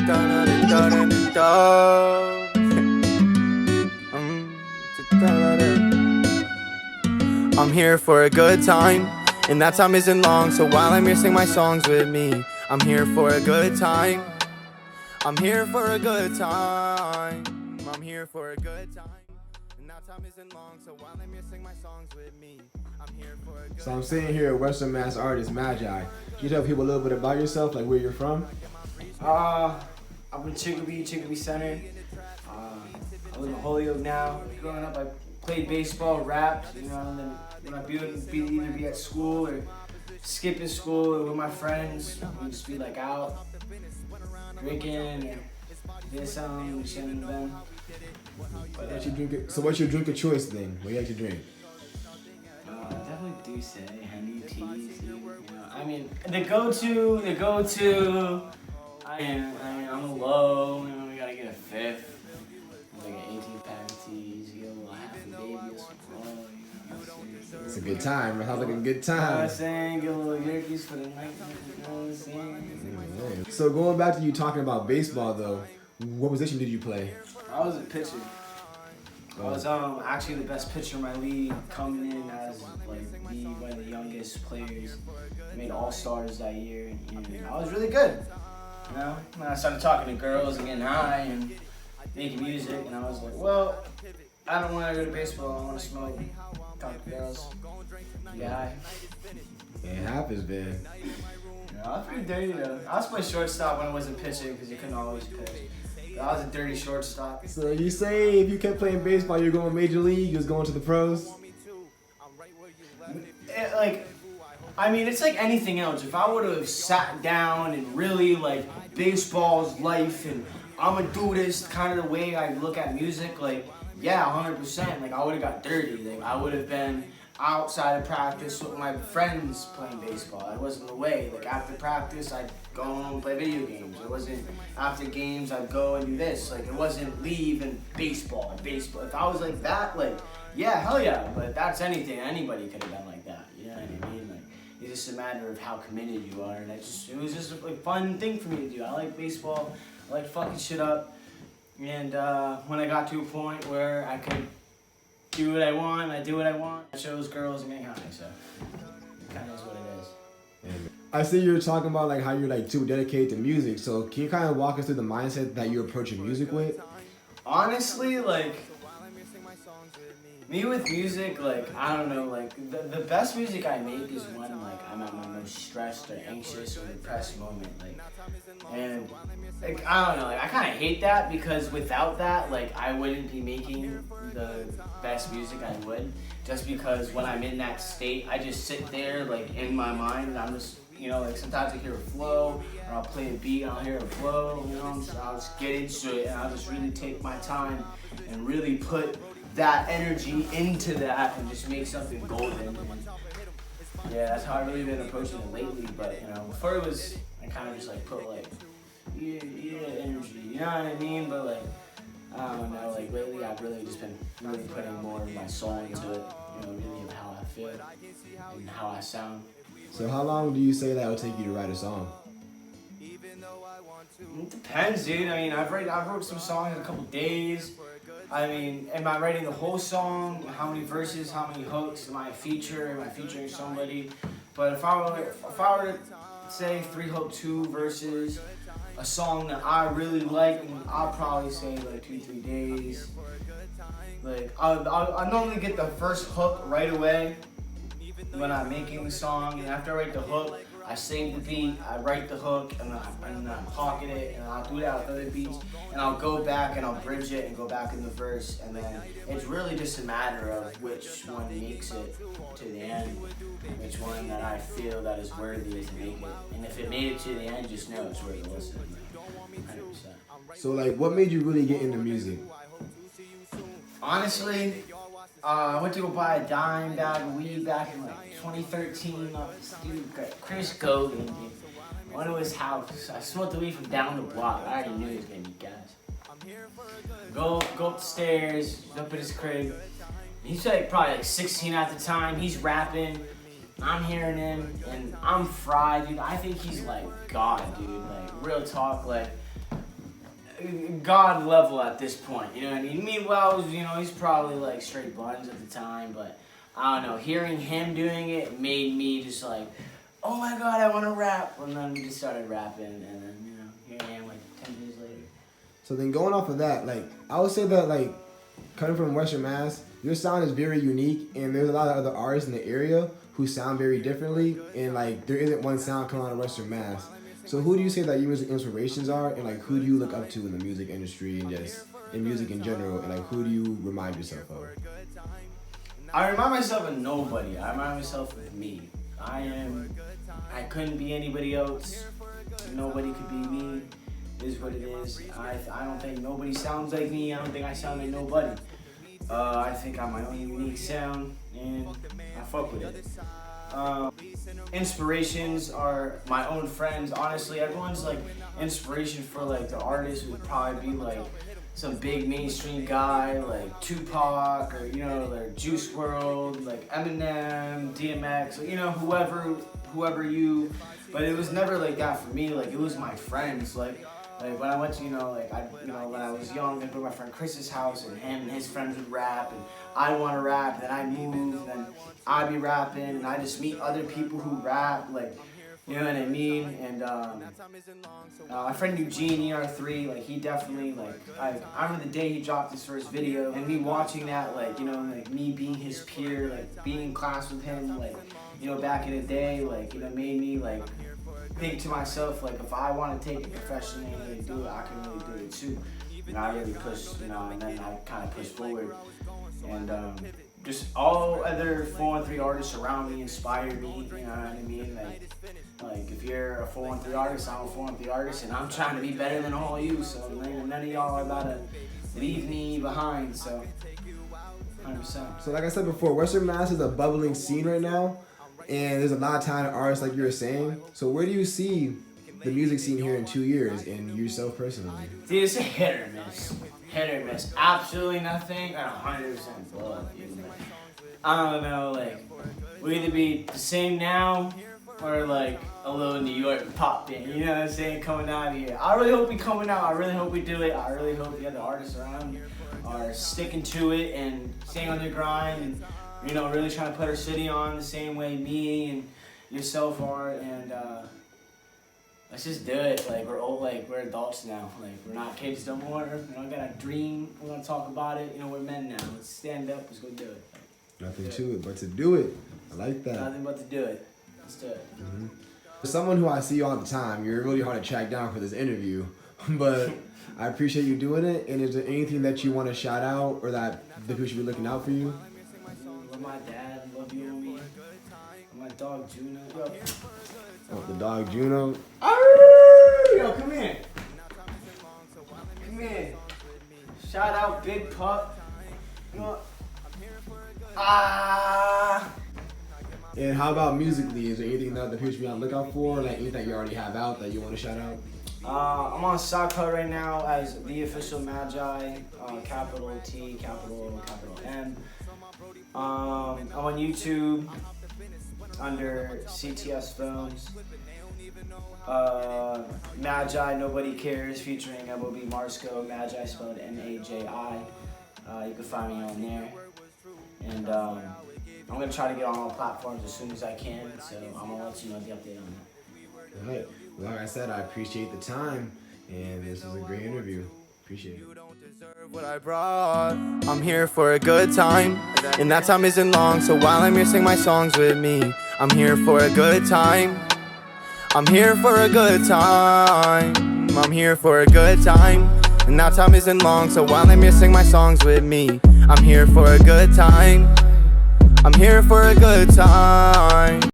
I'm here for a good time, and that time isn't long. So while I'm here, sing my songs with me. I'm here for a good time. I'm here for a good time. I'm here for a good time, and that time isn't long. So while I'm here, sing my songs with me. I'm here for a good So I'm sitting here with Western Mass artist Magi. Can you tell people a little bit about yourself, like where you're from? I'm from Chicopee Center. I live in Holyoke now. Growing up, I played baseball, rapped, and then when I'd either be at school or skipping school or with my friends, we'd just be like out drinking or doing something, shouldn't have been. So what's your drink of choice then? What do you like to drink? Definitely do say honey teas. I mean, the go-to. I'm a low. We gotta get a fifth. Like an 18-pack of teas. You get a little half a baby or something. It's a good time. It sounds like a good You know what time. I'm saying? Get a little yerkies for the night. You know what I'm saying? So going back to you talking about baseball though, what position did you play? I was a pitcher. I was actually the best pitcher in my league, coming in as like one of the youngest players. Made all-stars that year, and I was really good. You know, and I started talking to girls and getting high and making music, and I was like, well, I don't want to go to baseball. I want to smoke, talk to girls, get high. It happens, man. I was pretty dirty though. I was playing shortstop when I wasn't pitching because you couldn't always pitch. But I was a dirty shortstop. So you say if you kept playing baseball, you're going major league, you was going to the pros? It's like anything else. If I would have sat down and really like baseball's life and I'm gonna do this kind of the way I look at music, like yeah, 100%. Like I would have got dirty. Like I would have been outside of practice with my friends playing baseball. It wasn't the way. Like after practice, I'd go home and play video games. It wasn't after games, I'd go and do this. Like it wasn't leave and baseball. If I was like that, like yeah, hell yeah. But that's anything. Anybody could have been like that. You know what I mean? Like it's just a matter of how committed you are. And it was just a fun thing for me to do. I like baseball. I like fucking shit up. And when I got to a point where I could do what I want, I do what I want. I chose girls and getting high, so it kind of is what it is. I see you're talking about like how you're like too dedicated to music. So can you kind of walk us through the mindset that you approach your music with? Honestly, like me with music, like I don't know, like the best music I make is when like I'm at my most stressed or anxious or depressed moment, and like I don't know, like I kind of hate that because without that, like I wouldn't be making the best music I would, just because when I'm in that state, I just sit there like in my mind and I'm just, like sometimes I hear a flow or I'll play a beat and I'll hear a flow, so I'll just get into it and I'll just really take my time and really put that energy into that and just make something golden. And yeah, that's how I've really been approaching it lately. But before it was, I kind of just like put like energy, you know what I mean? But like I don't know, like lately I've really just been really putting more of my soul into it, really of how I feel and how I sound. So how long do you say that will take you to write a song? It depends, dude. I mean, I wrote some songs in a couple days. I mean, am I writing the whole song? How many verses? How many hooks? Am I a feature? Am I featuring somebody? But if I were to say 3 hook, 2 verses, a song that I really like, I'll probably say like 2-3 days. Like I'll normally get the first hook right away when I'm making the song, and after I write the hook, I save the beat, I write the hook, and I pocket it, and I'll do that with other beats, and I'll go back and I'll bridge it and go back in the verse, and then it's really just a matter of which one makes it to the end, which one that I feel that is worthy to make it, and if it made it to the end, just know it's worth listening. 100%. So like, what made you really get into music? Honestly, I went to go buy a dime bag of weed back in like 2013 off this dude, Chris Gogan, dude. I went to his house. I smoked the weed from down the block. I already knew he was gonna be gas. Go up the stairs, up at his crib. He's like probably like 16 at the time. He's rapping. I'm hearing him, and I'm fried, dude. I think he's like God, dude. Like real talk, like God level at this point, you know what I mean? Meanwhile, you know, he's probably like straight buns at the time, but I don't know, hearing him doing it made me just like, oh my God, I want to rap. And then we just started rapping, and then, you know, here I am like 10 years later. So then going off of that, like, I would say that, like, coming from Western Mass, your sound is very unique, and there's a lot of other artists in the area who sound very differently, and, like, there isn't one sound coming out of Western Mass. So who do you say that your music inspirations are, and, like, who do you look up to in the music industry and just in music in general, and, like, who do you remind yourself of? I remind myself of nobody. I remind myself of me. I couldn't be anybody else. Nobody could be me. It is what it is. I don't think nobody sounds like me. I don't think I sound like nobody. I think I'm my own unique sound, and I fuck with it. Inspirations are my own friends. Honestly, everyone's like inspiration for like the artist would probably be like some big mainstream guy like Tupac, or you know, like Juice WRLD, like Eminem, DMX, you know, whoever you. But it was never like that for me. Like it was my friends. Like when I went to, when I was young, I'd go to my friend Chris's house, and him and his friends would rap, and I'd want to rap, and then I'd move, and then I'd be rapping, and I just meet other people who rap, like, you know what I mean? And my friend Eugene, ER3, like, he definitely, like, I remember the day he dropped his first video, and me watching that, like, you know, like, me being his peer, like, being in class with him, like, you know, back in the day, like, you know, made me, like, think to myself, like, if I want to take it professionally and really do it, I can really do it too. And I really pushed, you know, and then I kind of pushed forward. And just all other 413 artists around me inspired me, you know what I mean? Like if you're a 413 artist, I'm a 413 artist, and I'm trying to be better than all you, so none of y'all are about to leave me behind, so 100%. So like I said before, Western Mass is a bubbling scene right now, and there's a lot of talented artists like you were saying. So where do you see the music scene here in 2 years, and yourself personally? Dude, it's a hit or miss. Hit or miss. Absolutely nothing, or 100% blow up, dude. I don't know, like, we'll either be the same now, or like a little New York pop in, you know what I'm saying, coming out of here. I really hope we coming out, I really hope we do it, I really hope the other artists around are sticking to it and staying on their grind, and, you know, really trying to put our city on the same way me and yourself are, and let's just do it. Like, we're old, like, we're adults now. Like, we're not kids no more. We don't got a dream. We're gonna talk about it. You know, we're men now. Let's stand up. Let's go do it. Nothing to it but to do it. I like that. Nothing but to do it. Let's do it. Mm-hmm. For someone who I see all the time, you're really hard to track down for this interview, but I appreciate you doing it. And is there anything that you want to shout out, or that the people should be looking out for you? Love my dad. Love you and me. My dog Juno. Yo. Oh, the dog Juno. Yo, come here. Come here. Shout out Big Pup. You know, And how about musically? Is there anything that the people should be on the lookout for? Like anything you already have out that you want to shout out? I'm on SoundCloud right now as the official Magi, capital T, capital O, capital M. I'm on YouTube under CTS Films. Magi, Nobody Cares, featuring MOB Marsco, Magi spelled Maji. You can find me on there. And I'm going to try to get on all platforms as soon as I can, so I'm going to let you know the update on that. All right. Well, like I said, I appreciate the time, and this was a great interview. Appreciate it. You don't deserve what I brought. I'm here for a good time, and that time isn't long, so while I'm here, sing my songs with me. I'm here for a good time. I'm here for a good time. I'm here for a good time, and that time isn't long, so while I'm here, sing my songs with me. I'm here for a good time. I'm here for a good time.